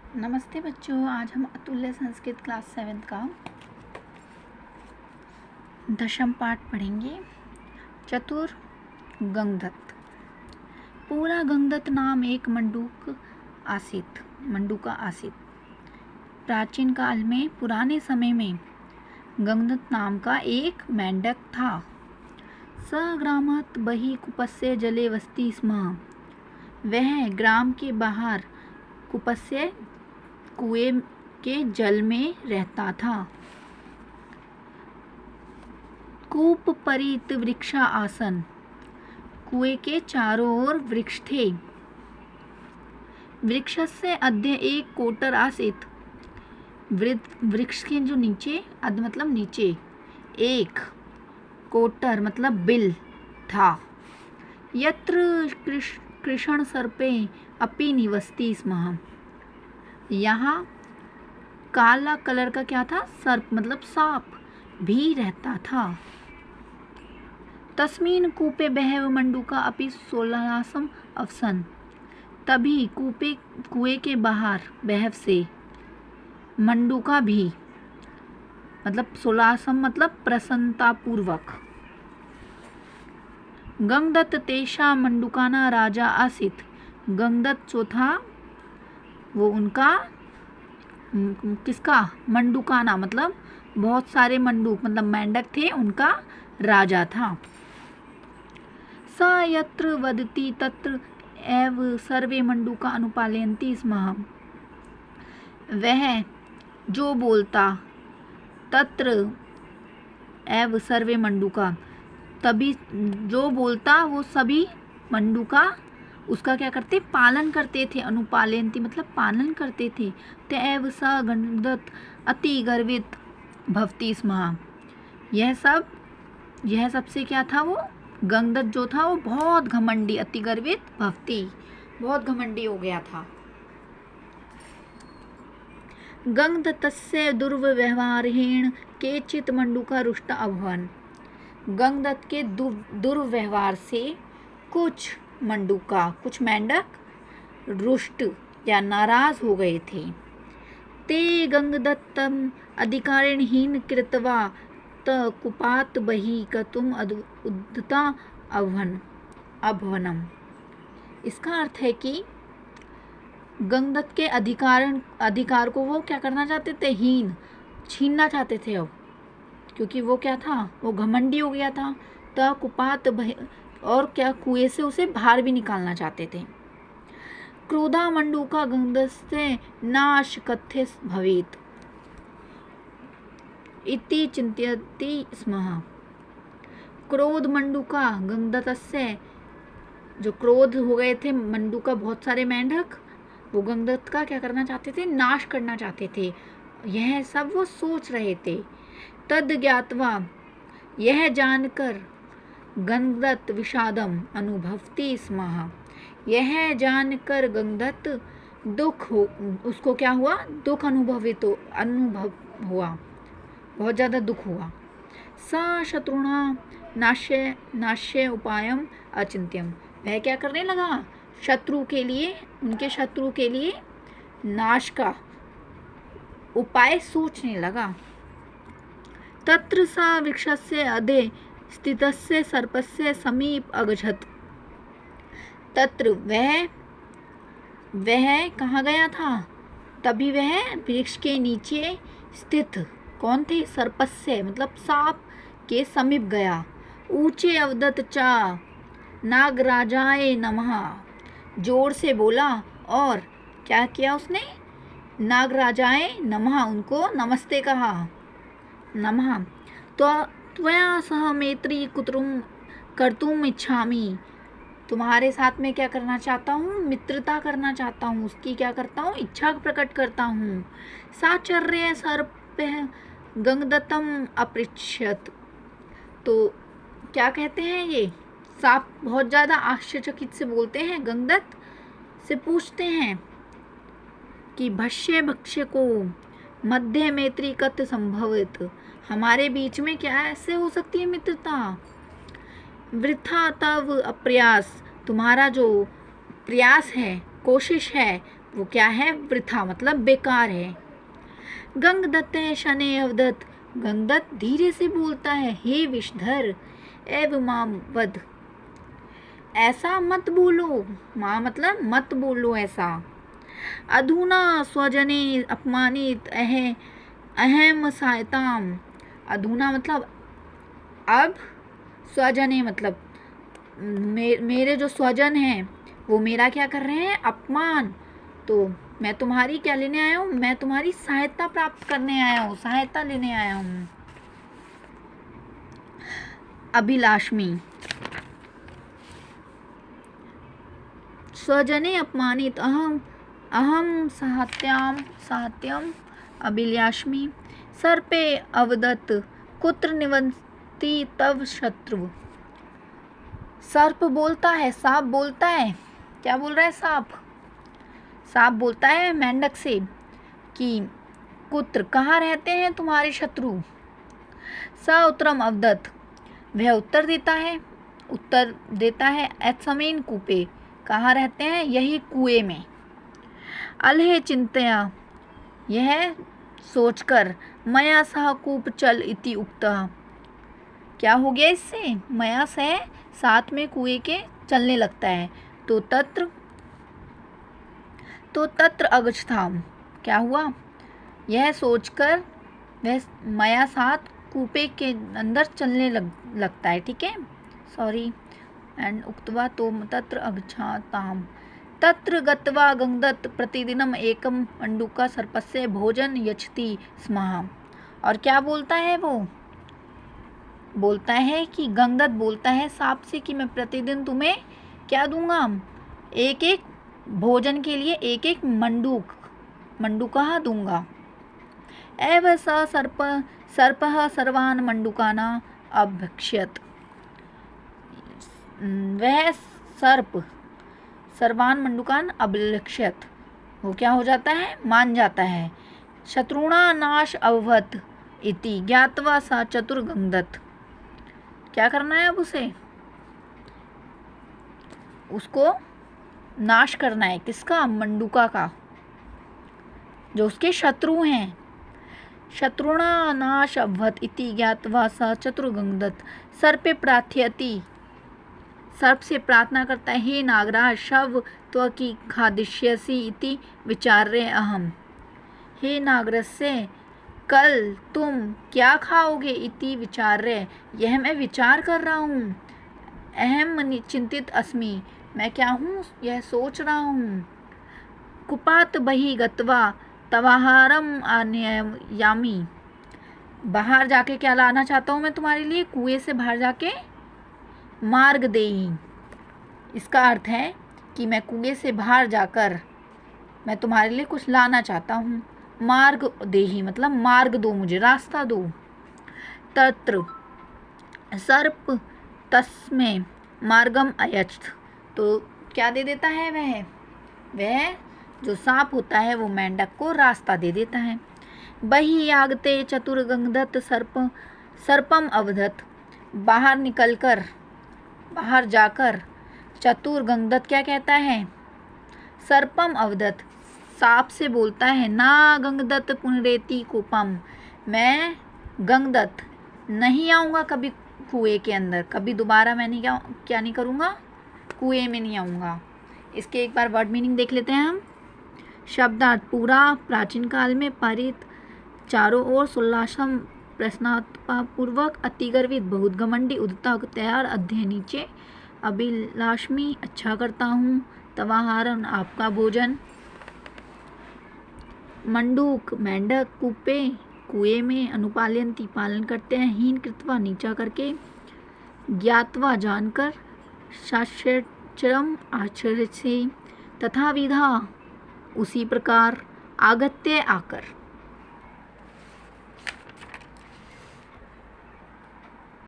नमस्ते बच्चों, आज हम अतुल्य संस्कृत क्लास 7 का दशम पाठ पढ़ेंगे। चतुर गंगदत्त। पूरा गंगदत्त नाम एक मंडूका आसित। प्राचीन काल में, पुराने समय में गंगदत्त नाम का एक मेंढक था। स ग्रामात् बहिः कूपस्य जले वसति स्म। वह ग्राम के बाहर कूपस्य कुएं के जल में रहता था। कूप परित वृक्षा आसन। कुएं के चारों ओर वृक्ष थे। वृक्षस्य अद्य एक कोटर आसीत। वृक्ष के जो नीचे, अद्य मतलब नीचे, एक कोटर मतलब बिल था। यत्र कृष्ण सर्पे अपि निवसति स्म। यहाँ काला कलर का क्या था? सर्प मतलब सांप भी रहता था। तस्मिन् कूपे बहव मंडूका अपि सोलासम अवसन। तभी कुएं के बाहर बहव से मंडूका भी, मतलब सोलासम मतलब प्रसन्नतापूर्वक। गंगदत्त तेषा मंडूकाना राजा आसित। गंगदत्त जो था वो उनका, किसका? मंडूकाना मतलब बहुत सारे मंडूक मतलब मेंढक थे, उनका राजा था। स यत्र वदति तत्र एव सर्वे मंडूका अनुपालयन्ति स्म। वह जो बोलता, तत्र एव सर्वे मंडूका, तभी जो बोलता वो सभी मंडूका उसका क्या करते? पालन करते थे। अनुपालयन्ति मतलब पालन करते थे। तैव स गंगदत्त अति गर्वित भवति स्म। यह सबसे क्या था? वो गंगदत्त जो था वो बहुत घमंडी, अति गर्वित भवति, बहुत घमंडी हो गया था। गंगदत्तस्य दुर्व्यवहारेण केचित् मंडूका रुष्टा अभवन्। गंगदत्त के दुर्व्यवहार से कुछ मेंढक रुष्ट या नाराज हो गए थे। ते गंगदत्तम अधिकारेण हीन कृत्वा त कूपात् बहिः गतुम् उद्यता अभवनम्। इसका अर्थ है कि गंगदत्त के अधिकार को वो क्या करना चाहते थे? छीनना चाहते थे अब, क्योंकि वो क्या था? वो घमंडी हो गया था। त कूपात् और क्या, कुएं से उसे बाहर भी निकालना चाहते थे। क्रोधा मंडूका गंगदत्तस्य नाश कथ्य भवेत् इति चिंतयति स्म। क्रोध मंडूका गंगदत्तस्य, जो क्रोध हो गए थे मंडूका, बहुत सारे मेंढक, वो गंगदत्त का क्या करना चाहते थे? नाश करना चाहते थे। यह सब वो सोच रहे थे। तद ज्ञात्वा, यह जानकर, गंगदत्त विषादम अनुभवति स्म। यह जानकर गंगदत्त उसको क्या हुआ? दुख अनुभव हुआ, बहुत ज़्यादा दुख हुआ। स शत्रुणा नाश्य उपायम अचिंत्यम। वह क्या करने लगा? उनके शत्रु के लिए नाश का उपाय सोचने लगा। तत्र स वृक्षस्य अधे स्थितस्य सर्पस्य समीप अगच्छत्। तत्र वह कहाँ गया था? तभी वह वृक्ष के नीचे स्थित कौन थे? सर्पस्य मतलब सांप के समीप गया। ऊंचे अवदत चा नागराजाय नमः। जोर से बोला और क्या किया उसने? नागराजाय नमः, उनको नमस्ते कहा। नमः त्वया सह मैत्री कर्तुम इच्छामि। तुम्हारे साथ में क्या करना चाहता हूँ? मित्रता करना चाहता हूँ, उसकी क्या करता हूँ? इच्छा प्रकट करता हूँ। साचर्य सर्प गंगदत्तम अपृच्छत। तो क्या कहते हैं ये? सांप बहुत ज़्यादा आश्चर्यचकित से बोलते हैं, गंगदत्त से पूछते हैं कि भक्ष्य को मध्य मैत्री कत संभवित। हमारे बीच में क्या ऐसे हो सकती है मित्रता? वृथा तव अप्रयास। तुम्हारा जो प्रयास है, कोशिश है, वो क्या है? वृथा मतलब बेकार है। गंगदत्ते शनै अवदत्, गंगदत्त धीरे से बोलता है, हे विषधर एव माम वद, ऐसा मत बोलो। माँ मतलब मत बोलो ऐसा। अधुना स्वजने अपमानित अहम सहायताम, अधुना मतलब अब, स्वजने मतलब मेरे जो स्वजन हैं वो मेरा क्या कर रहे हैं? अपमान। तो मैं तुम्हारी क्या लेने आया हूँ? मैं तुम्हारी सहायता प्राप्त करने आया हूँ, सहायता लेने आया हूँ। अभिलाष्मी, स्वजने अपमानित अहम साहत्यम अभिलाष्मी, सर्पे अवदत् कुत्र निवसति तव शत्रु। सर्प बोलता है, सांप बोलता है, क्या बोल रहा है? सांप बोलता है मेंढक से कि कुत्र, कहाँ रहते हैं तुम्हारे शत्रु। स उत्तरम अवदत्, वह उत्तर देता है एत्समेन कूपे, कहाँ रहते हैं? यही कुएं में। अलहे चिंतया, यह सोचकर, मया सह कूप चल इति उक्तः, क्या हो गया इससे? मया से साथ में कुएं के चलने लगता है। तो तत्र अगच्छताम, क्या हुआ? यह सोचकर वह मया साथ कूपे के अंदर चलने लगता है। ठीक है, सॉरी। एंड उक्त्वा तो तत्र अगच्छताम, तत्र गत्वा गंगदत्त प्रतिदिनम एकम मंडूका सर्पस्य भोजन यच्छति स्म। और क्या बोलता है? वो बोलता है कि गंगदत्त बोलता है सांप से कि मैं प्रतिदिन तुम्हें क्या दूंगा? एक एक भोजन के लिए एक एक मंडूका दूंगा। एव स सर्पः सर्वान् मंडूकाना अभक्ष्यत, वह सर्प सर्वान् मंडूकान अभक्ष्यत, वो क्या हो जाता है? मान जाता है। शत्रुणा नाश अभवत् इति ज्ञात्वा स चतुर गंगदत्त, क्या करना है अब उसे? उसको नाश करना है। किसका? मंडूका का, जो उसके शत्रु हैं। शत्रुणा नाश अभवत् इति ज्ञात्वा स चतुर गंगदत्त सर्पे प्रार्थयति, सर्प से प्रार्थना करता है, हे नागराज शव त्वकी खादिष्यसि इति विचार्य अहम, हे नागराज से कल तुम क्या खाओगे? इति विचार्य, यह मैं विचार कर रहा हूँ। अहम चिंतित अस्मि, मैं क्या हूँ? यह सोच रहा हूँ। कुपात बहि गत्वा तवाहारम आनयामि, बाहर जाके क्या लाना चाहता हूँ मैं तुम्हारे लिए? कुएं से बाहर जाके मार्ग देही। इसका अर्थ है कि मैं कुएं से बाहर जाकर मैं तुम्हारे लिए कुछ लाना चाहता हूँ। मार्ग देही मतलब मार्ग दो, मुझे रास्ता दो। तत्र सर्प तस्मै मार्गम अयच्छत, तो क्या दे देता है? वह जो सांप होता है वो मेंढक को रास्ता दे देता है। बहि आगते चतुर गंगदत्त सर्पम अवदत्, बाहर जाकर चतुर गंगदत्त क्या कहता है? सर्पम अवदत्, सांप से बोलता है, ना गंगदत्त पुनरेति कूपम, मैं गंगदत्त नहीं आऊँगा कभी कुएं के अंदर, कभी दोबारा मैं क्या नहीं करूँगा? कुएं में नहीं आऊँगा। इसके एक बार वर्ड मीनिंग देख लेते हैं हम। शब्दार्थ, पूरा प्राचीन काल में पारित, चारों ओर सोल्लासम प्रश्नात्मकपूर्वक, अतिगर्वित, बहुत घमंडी, उद्धता, तैयार, अध्यय नीचे, अभिलाष्मी, अच्छा करता हूँ, तवाहारन, आपका भोजन, मंडूक, मेंढक, कूपे, कुएं में, अनुपालयंती, पालन करते हैं, हीन कृत्वा, नीचा करके, ज्ञात्वा, जानकर, शास्त्रम, आश्चर्य से, तथा विधा, उसी प्रकार, आगत्य, आकर।